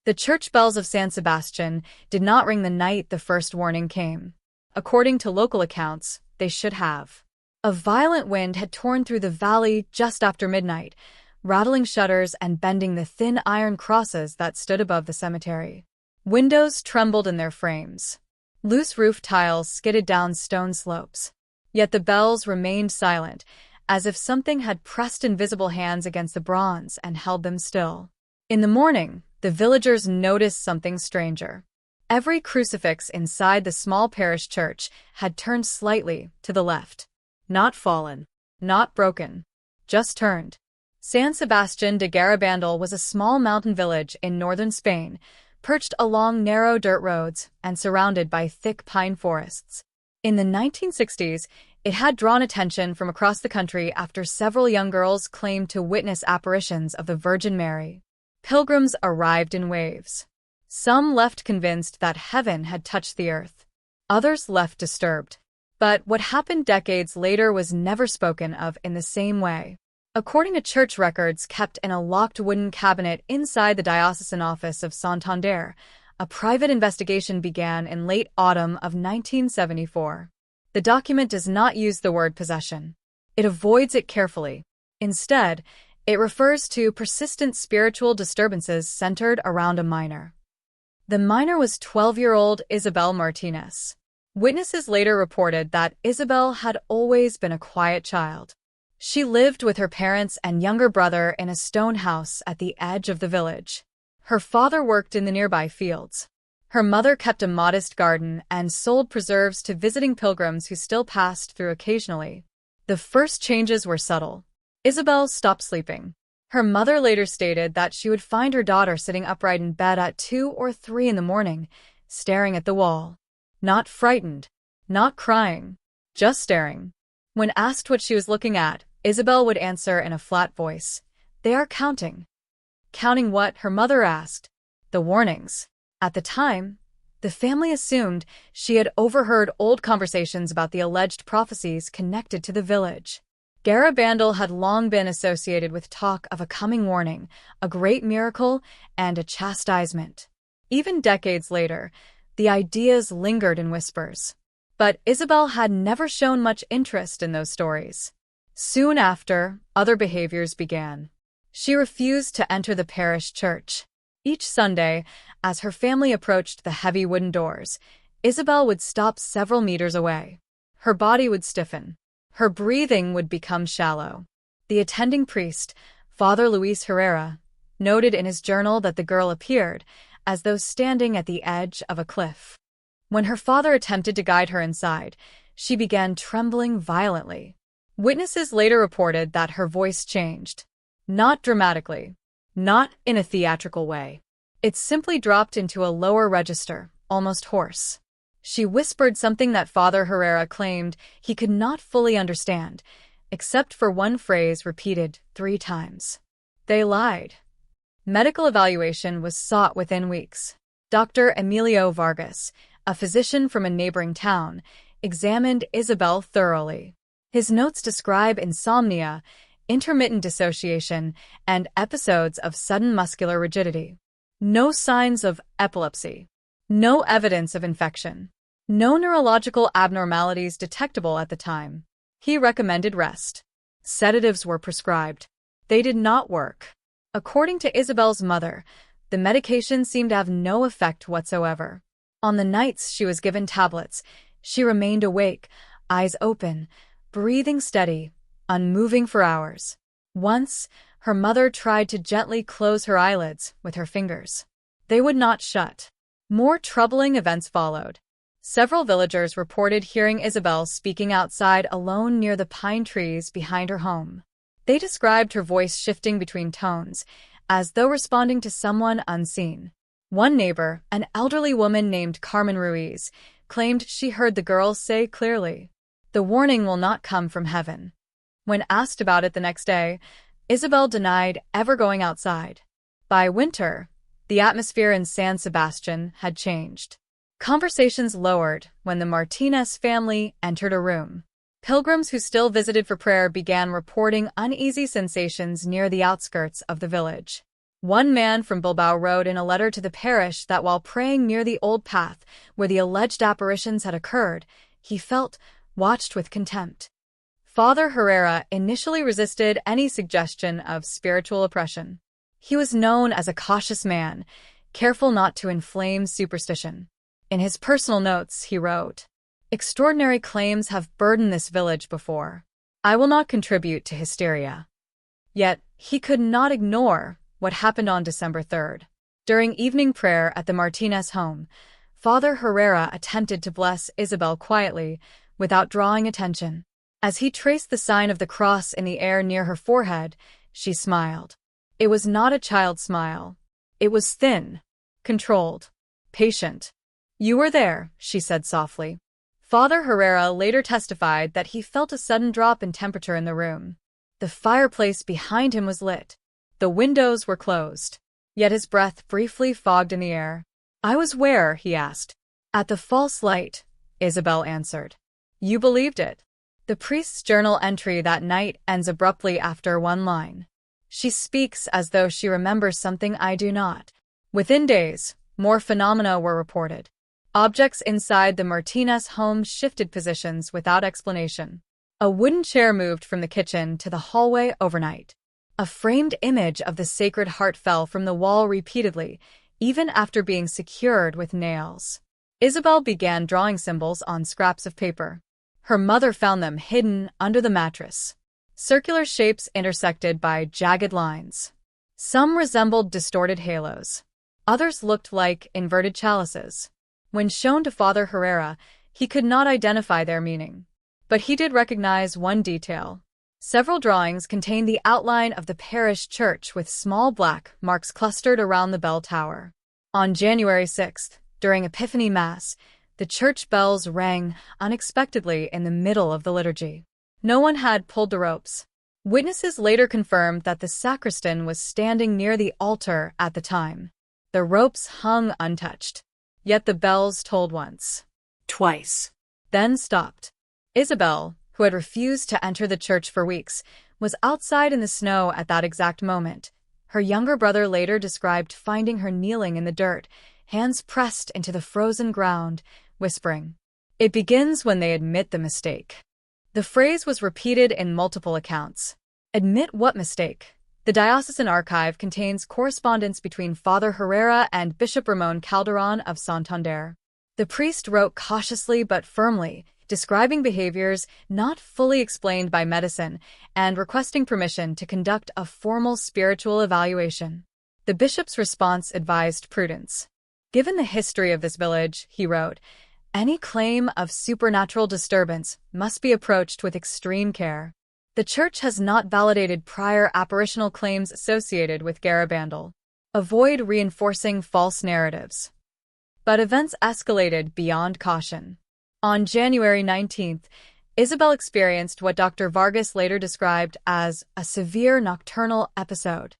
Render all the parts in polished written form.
The church bells of San Sebastian did not ring the night the first warning came. According to local accounts, they should have. A violent wind had torn through the valley just after midnight, rattling shutters and bending the thin iron crosses that stood above the cemetery. Windows trembled in their frames. Loose roof tiles skidded down stone slopes. Yet the bells remained silent, as if something had pressed invisible hands against the bronze and held them still. In the morning, the villagers noticed something stranger. Every crucifix inside the small parish church had turned slightly to the left. Not fallen, not broken, just turned. San Sebastian de Garabandal was a small mountain village in northern Spain, perched along narrow dirt roads and surrounded by thick pine forests. In the 1960s, it had drawn attention from across the country after several young girls claimed to witness apparitions of the Virgin Mary. Pilgrims arrived in waves. Some left convinced that heaven had touched the earth. Others left disturbed. But what happened decades later was never spoken of in the same way. According to church records kept in a locked wooden cabinet inside the diocesan office of Santander, a private investigation began in late autumn of 1974. The document does not use the word possession. It avoids it carefully. Instead, it refers to persistent spiritual disturbances centered around a minor. The minor was 12-year-old Isabel Martinez. Witnesses later reported that Isabel had always been a quiet child. She lived with her parents and younger brother in a stone house at the edge of the village. Her father worked in the nearby fields. Her mother kept a modest garden and sold preserves to visiting pilgrims who still passed through occasionally. The first changes were subtle. Isabel stopped sleeping. Her mother later stated that she would find her daughter sitting upright in bed at 2 or 3 in the morning, staring at the wall. Not frightened, not crying, just staring. When asked what she was looking at, Isabel would answer in a flat voice, "They are counting." Counting what? Her mother asked. The warnings. At the time, the family assumed she had overheard old conversations about the alleged prophecies connected to the village. Garabandal had long been associated with talk of a coming warning, a great miracle, and a chastisement. Even decades later, the ideas lingered in whispers. But Isabel had never shown much interest in those stories. Soon after, other behaviors began. She refused to enter the parish church. Each Sunday, as her family approached the heavy wooden doors, Isabel would stop several meters away. Her body would stiffen. Her breathing would become shallow. The attending priest, Father Luis Herrera, noted in his journal that the girl appeared as though standing at the edge of a cliff. When her father attempted to guide her inside, she began trembling violently. Witnesses later reported that her voice changed. Not dramatically. Not in a theatrical way. It simply dropped into a lower register, almost hoarse. She whispered something that Father Herrera claimed he could not fully understand, except for one phrase repeated 3 times. They lied. Medical evaluation was sought within weeks. Dr. Emilio Vargas, a physician from a neighboring town, examined Isabel thoroughly. His notes describe insomnia, intermittent dissociation, and episodes of sudden muscular rigidity. No signs of epilepsy. No evidence of infection. No neurological abnormalities detectable at the time. He recommended rest. Sedatives were prescribed. They did not work. According to Isabel's mother, the medication seemed to have no effect whatsoever. On the nights she was given tablets, she remained awake, eyes open, breathing steady, unmoving for hours. Once, her mother tried to gently close her eyelids with her fingers. They would not shut. More troubling events followed. Several villagers reported hearing Isabel speaking outside alone near the pine trees behind her home. They described her voice shifting between tones, as though responding to someone unseen. One neighbor, an elderly woman named Carmen Ruiz, claimed she heard the girl say clearly, "The warning will not come from heaven." When asked about it the next day, Isabel denied ever going outside. By winter, the atmosphere in San Sebastian had changed. Conversations lowered when the Martinez family entered a room. Pilgrims who still visited for prayer began reporting uneasy sensations near the outskirts of the village. One man from Bilbao wrote in a letter to the parish that while praying near the old path where the alleged apparitions had occurred, he felt watched with contempt. Father Herrera initially resisted any suggestion of spiritual oppression. He was known as a cautious man, careful not to inflame superstition. In his personal notes, he wrote, "Extraordinary claims have burdened this village before. I will not contribute to hysteria." Yet, he could not ignore what happened on December 3rd. During evening prayer at the Martinez home, Father Herrera attempted to bless Isabel quietly, without drawing attention. As he traced the sign of the cross in the air near her forehead, she smiled. It was not a child's smile. It was thin, controlled, patient. "You were there," she said softly. Father Herrera later testified that he felt a sudden drop in temperature in the room. The fireplace behind him was lit. The windows were closed. Yet his breath briefly fogged in the air. "I was where?" he asked. "At the false light," Isabel answered. "You believed it." The priest's journal entry that night ends abruptly after one line. "She speaks as though she remembers something I do not." Within days, more phenomena were reported. Objects inside the Martinez home shifted positions without explanation. A wooden chair moved from the kitchen to the hallway overnight. A framed image of the Sacred Heart fell from the wall repeatedly, even after being secured with nails. Isabel began drawing symbols on scraps of paper. Her mother found them hidden under the mattress. Circular shapes intersected by jagged lines. Some resembled distorted halos. Others looked like inverted chalices. When shown to Father Herrera, he could not identify their meaning. But he did recognize one detail. Several drawings contained the outline of the parish church with small black marks clustered around the bell tower. On January 6th, during Epiphany Mass, the church bells rang unexpectedly in the middle of the liturgy. No one had pulled the ropes. Witnesses later confirmed that the sacristan was standing near the altar at the time. The ropes hung untouched. Yet the bells tolled once. Twice. Then stopped. Isabel, who had refused to enter the church for weeks, was outside in the snow at that exact moment. Her younger brother later described finding her kneeling in the dirt, hands pressed into the frozen ground, whispering, "It begins when they admit the mistake." The phrase was repeated in multiple accounts. Admit what mistake? The diocesan archive contains correspondence between Father Herrera and Bishop Ramon Calderon of Santander. The priest wrote cautiously but firmly, describing behaviors not fully explained by medicine and requesting permission to conduct a formal spiritual evaluation. The bishop's response advised prudence. "Given the history of this village," he wrote, "any claim of supernatural disturbance must be approached with extreme care. The church has not validated prior apparitional claims associated with Garabandal. Avoid reinforcing false narratives." But events escalated beyond caution. On January 19th, Isabel experienced what Dr. Vargas later described as a severe nocturnal episode.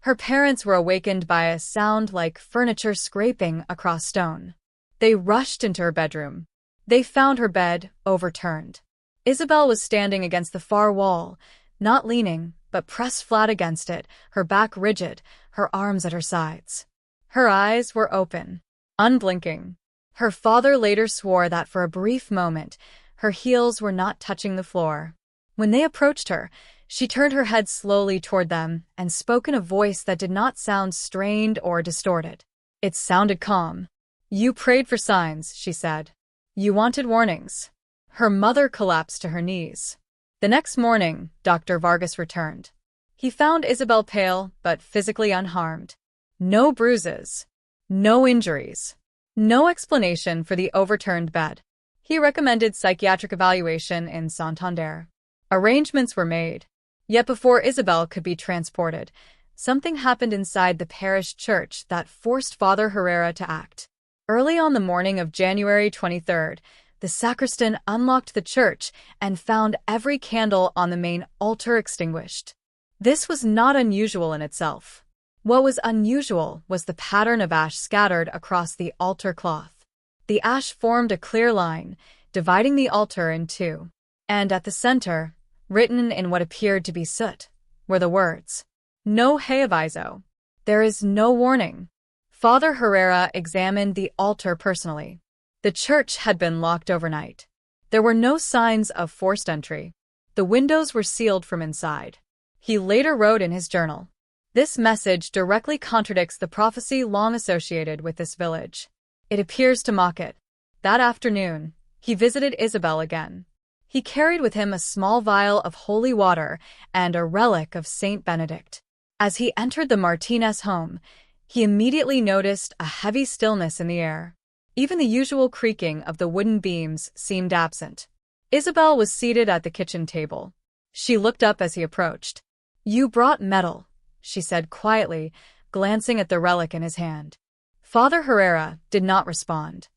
Her parents were awakened by a sound like furniture scraping across stone. They rushed into her bedroom. They found her bed overturned. Isabel was standing against the far wall, not leaning, but pressed flat against it, her back rigid, her arms at her sides. Her eyes were open, unblinking. Her father later swore that for a brief moment, her heels were not touching the floor. When they approached her, she turned her head slowly toward them and spoke in a voice that did not sound strained or distorted. It sounded calm. "You prayed for signs," she said. "You wanted warnings." Her mother collapsed to her knees. The next morning, Dr. Vargas returned. He found Isabel pale but physically unharmed. No bruises. No injuries. No explanation for the overturned bed. He recommended psychiatric evaluation in Santander. Arrangements were made. Yet before Isabel could be transported, something happened inside the parish church that forced Father Herrera to act. Early on the morning of January 23rd, the sacristan unlocked the church and found every candle on the main altar extinguished. This was not unusual in itself. What was unusual was the pattern of ash scattered across the altar cloth. The ash formed a clear line, dividing the altar in two. And at the center, written in what appeared to be soot, were the words, "No Hayaviso." There is no warning. Father Herrera examined the altar personally. The church had been locked overnight. There were no signs of forced entry. The windows were sealed from inside. He later wrote in his journal, "This message directly contradicts the prophecy long associated with this village. It appears to mock it." That afternoon, he visited Isabel again. He carried with him a small vial of holy water and a relic of Saint Benedict. As he entered the Martinez home, he immediately noticed a heavy stillness in the air. Even the usual creaking of the wooden beams seemed absent. Isabel was seated at the kitchen table. She looked up as he approached. "You brought metal," she said quietly, glancing at the relic in his hand. Father Herrera did not respond.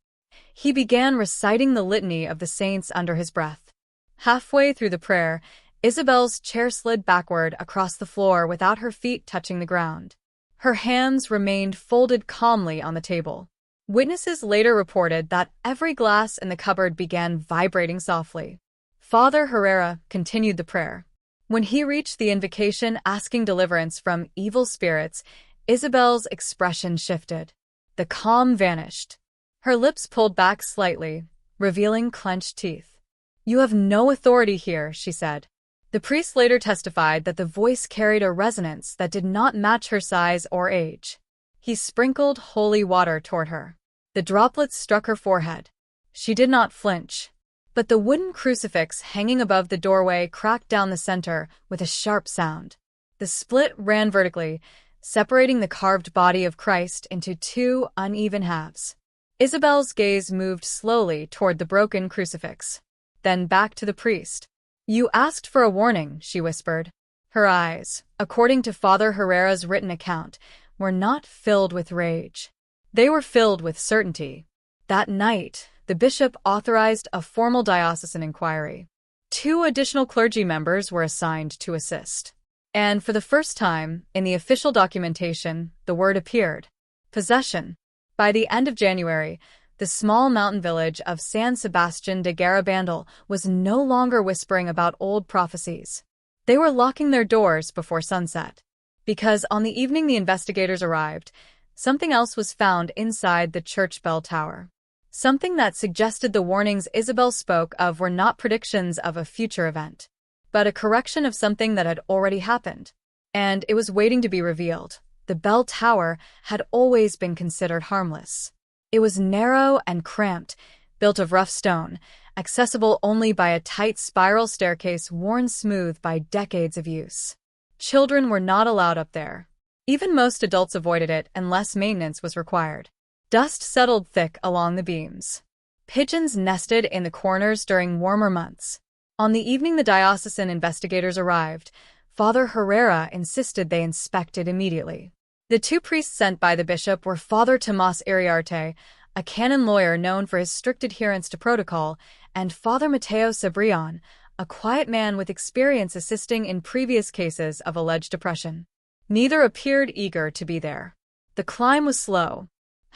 He began reciting the litany of the saints under his breath. Halfway through the prayer, Isabel's chair slid backward across the floor without her feet touching the ground. Her hands remained folded calmly on the table. Witnesses later reported that every glass in the cupboard began vibrating softly. Father Herrera continued the prayer. When he reached the invocation asking deliverance from evil spirits, Isabel's expression shifted. The calm vanished. Her lips pulled back slightly, revealing clenched teeth. "You have no authority here," she said. The priest later testified that the voice carried a resonance that did not match her size or age. He sprinkled holy water toward her. The droplets struck her forehead. She did not flinch. But the wooden crucifix hanging above the doorway cracked down the center with a sharp sound. The split ran vertically, separating the carved body of Christ into two uneven halves. Isabel's gaze moved slowly toward the broken crucifix, then back to the priest. "You asked for a warning," she whispered. Her eyes, according to Father Herrera's written account, were not filled with rage. They were filled with certainty. That night, the bishop authorized a formal diocesan inquiry. 2 additional clergy members were assigned to assist. And for the first time, in the official documentation, the word appeared: possession. By the end of January, the small mountain village of San Sebastian de Garabandal was no longer whispering about old prophecies. They were locking their doors before sunset. Because on the evening the investigators arrived, something else was found inside the church bell tower. Something that suggested the warnings Isabel spoke of were not predictions of a future event, but a correction of something that had already happened. And it was waiting to be revealed. The bell tower had always been considered harmless. It was narrow and cramped, built of rough stone, accessible only by a tight spiral staircase worn smooth by decades of use. Children were not allowed up there. Even most adults avoided it unless maintenance was required. Dust settled thick along the beams. Pigeons nested in the corners during warmer months. On the evening the diocesan investigators arrived, Father Herrera insisted they inspect it immediately. The 2 priests sent by the bishop were Father Tomas Iriarte, a canon lawyer known for his strict adherence to protocol, and Father Mateo Cebrian, a quiet man with experience assisting in previous cases of alleged depression. Neither appeared eager to be there. The climb was slow.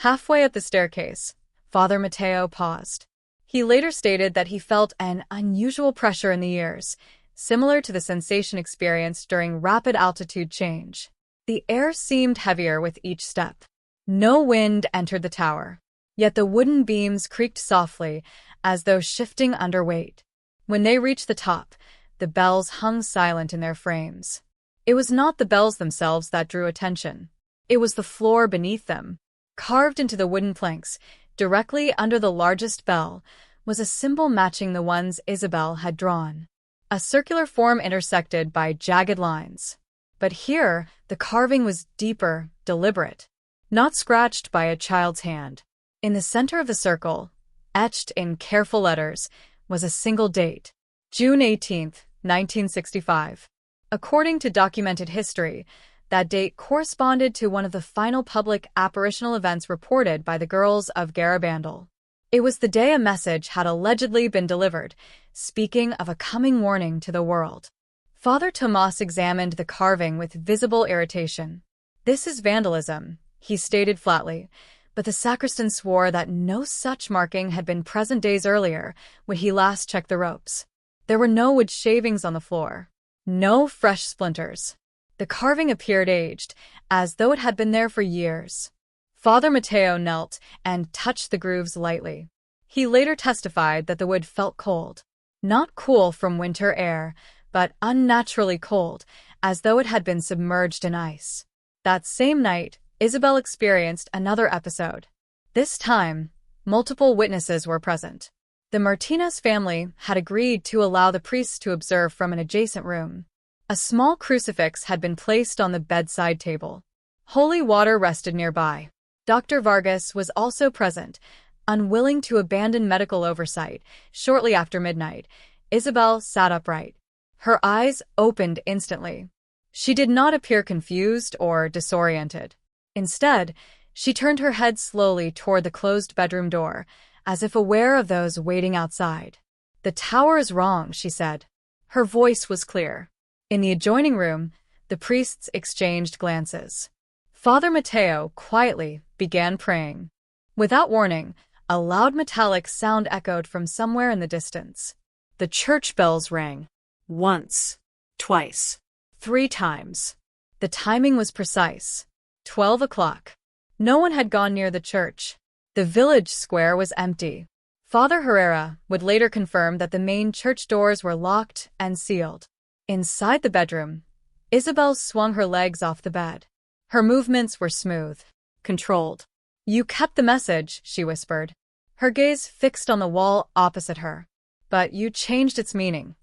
Halfway up the staircase, Father Mateo paused. He later stated that he felt an unusual pressure in the ears, similar to the sensation experienced during rapid altitude change. The air seemed heavier with each step. No wind entered the tower, yet the wooden beams creaked softly, as though shifting under weight. When they reached the top, the bells hung silent in their frames. It was not the bells themselves that drew attention. It was the floor beneath them. Carved into the wooden planks, directly under the largest bell, was a symbol matching the ones Isabel had drawn. A circular form intersected by jagged lines. But here, the carving was deeper, deliberate, not scratched by a child's hand. In the center of the circle, etched in careful letters, was a single date: June 18, 1965. According to documented history, that date corresponded to one of the final public apparitional events reported by the girls of Garabandal. It was the day a message had allegedly been delivered, speaking of a coming warning to the world. Father Tomas examined the carving with visible irritation. "This is vandalism," he stated flatly, but the sacristan swore that no such marking had been present days earlier when he last checked the ropes. There were no wood shavings on the floor. No fresh splinters. The carving appeared aged, as though it had been there for years. Father Mateo knelt and touched the grooves lightly. He later testified that the wood felt cold. Not cool from winter air, but unnaturally cold, as though it had been submerged in ice. That same night, Isabel experienced another episode. This time, multiple witnesses were present. The Martinez family had agreed to allow the priests to observe from an adjacent room. A small crucifix had been placed on the bedside table. Holy water rested nearby. Dr. Vargas was also present, unwilling to abandon medical oversight. Shortly after midnight, Isabel sat upright. Her eyes opened instantly. She did not appear confused or disoriented. Instead, she turned her head slowly toward the closed bedroom door, as if aware of those waiting outside. "The tower is wrong," she said. Her voice was clear. In the adjoining room, the priests exchanged glances. Father Mateo quietly began praying. Without warning, a loud metallic sound echoed from somewhere in the distance. The church bells rang. Once, twice, 3 times. The timing was precise. 12 o'clock. No one had gone near the church. The village square was empty. Father Herrera would later confirm that the main church doors were locked and sealed. Inside the bedroom, Isabel swung her legs off the bed. Her movements were smooth, controlled. "You kept the message," she whispered, her gaze fixed on the wall opposite her. "But you changed its meaning."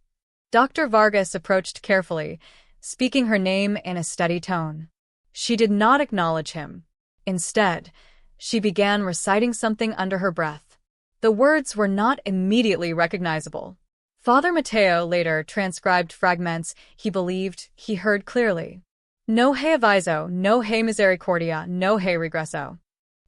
Dr. Vargas approached carefully, speaking her name in a steady tone. She did not acknowledge him. Instead, she began reciting something under her breath. The words were not immediately recognizable. Father Mateo later transcribed fragments he believed he heard clearly. "No hay aviso, no hay misericordia, no hay regreso."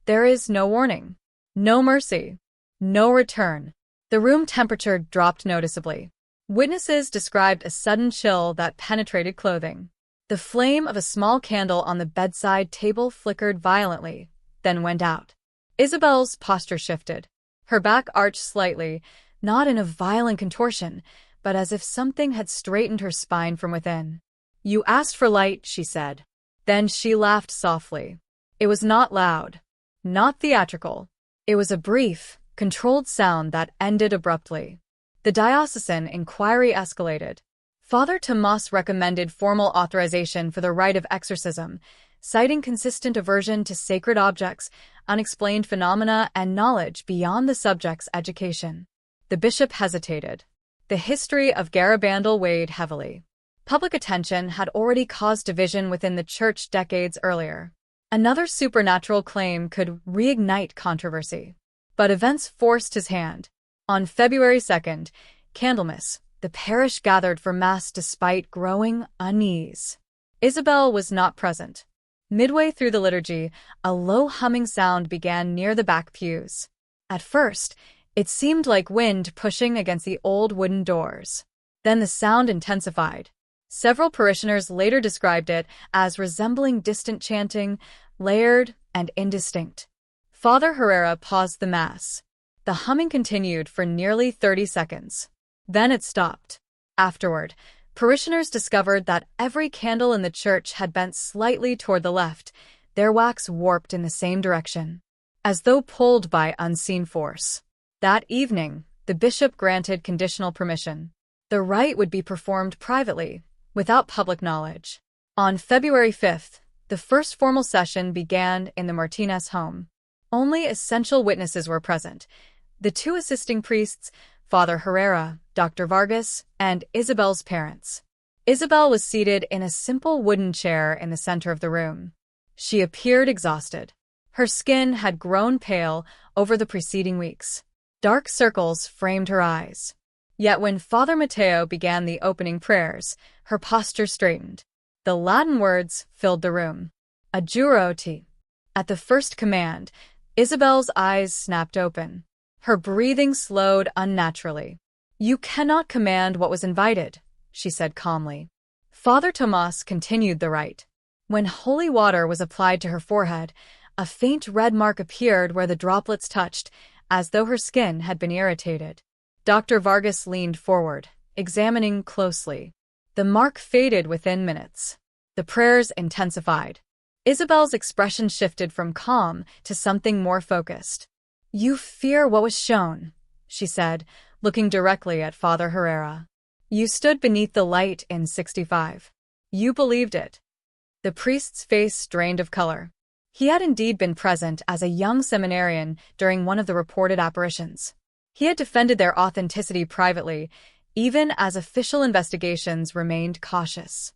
There is no warning, no mercy, no return. The room temperature dropped noticeably. Witnesses described a sudden chill that penetrated clothing. The flame of a small candle on the bedside table flickered violently, then went out. Isabel's posture shifted. Her back arched slightly, not in a violent contortion, but as if something had straightened her spine from within. "You asked for light," she said. Then she laughed softly. It was not loud, not theatrical. It was a brief, controlled sound that ended abruptly. The diocesan inquiry escalated. Father Tomas recommended formal authorization for the rite of exorcism, citing consistent aversion to sacred objects, unexplained phenomena, and knowledge beyond the subject's education. The bishop hesitated. The history of Garabandal weighed heavily. Public attention had already caused division within the church decades earlier. Another supernatural claim could reignite controversy. But events forced his hand. On February 2nd, Candlemas, the parish gathered for Mass despite growing unease. Isabel was not present. Midway through the liturgy, a low humming sound began near the back pews. At first, it seemed like wind pushing against the old wooden doors. Then the sound intensified. Several parishioners later described it as resembling distant chanting, layered and indistinct. Father Herrera paused the Mass. The humming continued for nearly 30 seconds. Then it stopped. Afterward, parishioners discovered that every candle in the church had bent slightly toward the left, their wax warped in the same direction, as though pulled by unseen force. That evening, the bishop granted conditional permission. The rite would be performed privately, without public knowledge. On February 5th, the first formal session began in the Martinez home. Only essential witnesses were present. The 2 assisting priests, Father Herrera, Dr. Vargas, and Isabel's parents. Isabel was seated in a simple wooden chair in the center of the room. She appeared exhausted. Her skin had grown pale over the preceding weeks. Dark circles framed her eyes. Yet when Father Mateo began the opening prayers, her posture straightened. The Latin words filled the room. Adjuro te. At the first command, Isabel's eyes snapped open. Her breathing slowed unnaturally. "You cannot command what was invited," she said calmly. Father Tomas continued the rite. When holy water was applied to her forehead, a faint red mark appeared where the droplets touched, as though her skin had been irritated. Dr. Vargas leaned forward, examining closely. The mark faded within minutes. The prayers intensified. Isabel's expression shifted from calm to something more focused. "You fear what was shown," she said, looking directly at Father Herrera. "You stood beneath the light in 65. You believed it." The priest's face drained of color. He had indeed been present as a young seminarian during one of the reported apparitions. He had defended their authenticity privately, even as official investigations remained cautious.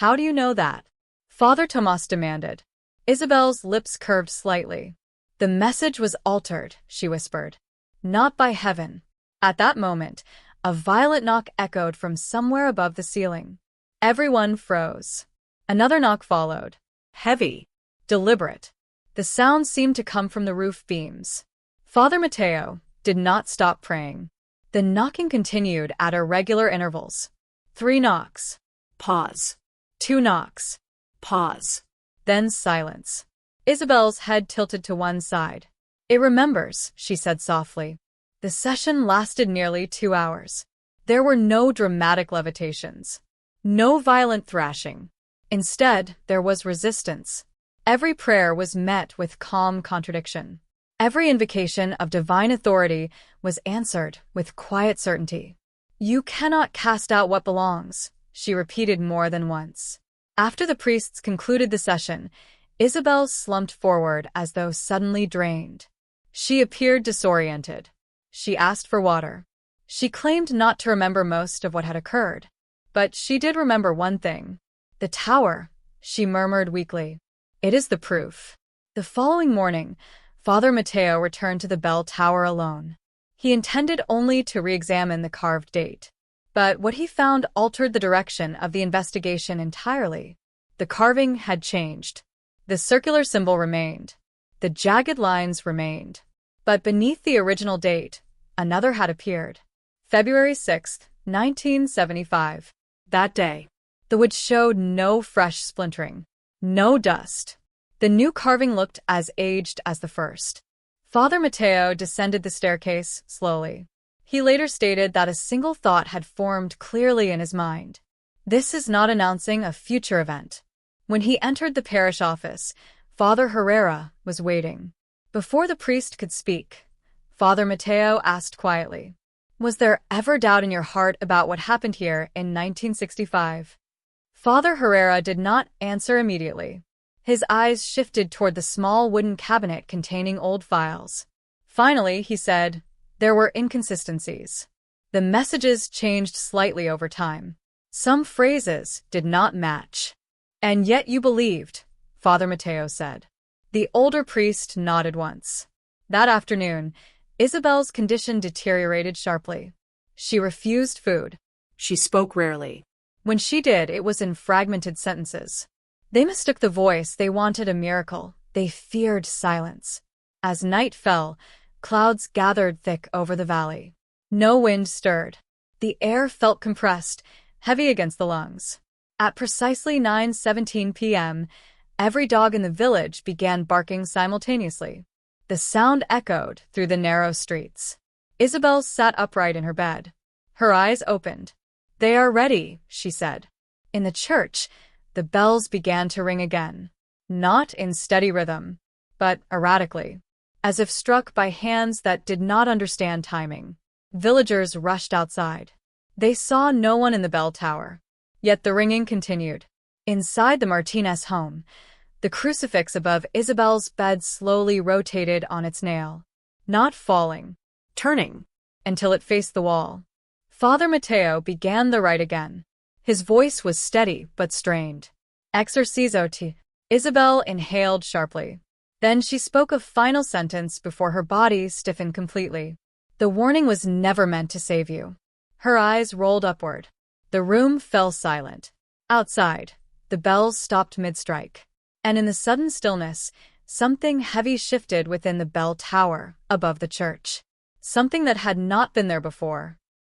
"How do you know that?" Father Tomas demanded. Isabel's lips curved slightly. "The message was altered," she whispered. "Not by heaven." At that moment, a violent knock echoed from somewhere above the ceiling. Everyone froze. Another knock followed. Heavy, deliberate. The sound seemed to come from the roof beams. Father Mateo did not stop praying. The knocking continued at irregular intervals. 3 knocks. Pause. 2 knocks. Pause. Then silence. Isabel's head tilted to one side. "It remembers," she said softly. The session lasted nearly 2 hours. There were no dramatic levitations. No violent thrashing. Instead, there was resistance. Every prayer was met with calm contradiction. Every invocation of divine authority was answered with quiet certainty. "You cannot cast out what belongs," she repeated more than once. After the priests concluded the session, Isabel slumped forward as though suddenly drained. She appeared disoriented. She asked for water. She claimed not to remember most of what had occurred. But she did remember one thing. "The tower," she murmured weakly. "It is the proof." The following morning, Father Mateo returned to the bell tower alone. He intended only to re-examine the carved date. But what he found altered the direction of the investigation entirely. The carving had changed. The circular symbol remained. The jagged lines remained. But beneath the original date, another had appeared. February 6, 1975. That day, the wood showed no fresh splintering. No dust. The new carving looked as aged as the first. Father Mateo descended the staircase slowly. He later stated that a single thought had formed clearly in his mind. This is not announcing a future event. When he entered the parish office, Father Herrera was waiting. Before the priest could speak, Father Mateo asked quietly, "Was there ever doubt in your heart about what happened here in 1965? Father Herrera did not answer immediately. His eyes shifted toward the small wooden cabinet containing old files. Finally, he said, "There were inconsistencies. The messages changed slightly over time. Some phrases did not match." "And yet you believed," Father Mateo said. The older priest nodded once. That afternoon, Isabel's condition deteriorated sharply. She refused food. She spoke rarely. When she did, it was in fragmented sentences. They mistook the voice. They wanted a miracle. They feared silence. As night fell, clouds gathered thick over the valley. No wind stirred. The air felt compressed, heavy against the lungs. At precisely 9:17 p.m., every dog in the village began barking simultaneously. The sound echoed through the narrow streets. Isabel sat upright in her bed. Her eyes opened. "They are ready," she said. In the church, the bells began to ring again. Not in steady rhythm, but erratically, as if struck by hands that did not understand timing. Villagers rushed outside. They saw no one in the bell tower. Yet the ringing continued. Inside the Martinez home, the crucifix above Isabel's bed slowly rotated on its nail, not falling, turning, until it faced the wall. Father Mateo began the rite again. His voice was steady but strained. "Exorcism." Isabel inhaled sharply. Then she spoke a final sentence before her body stiffened completely. "The warning was never meant to save you." Her eyes rolled upward. The room fell silent. Outside, the bells stopped mid-strike. And in the sudden stillness, something heavy shifted within the bell tower above the church. Something that had not been there before.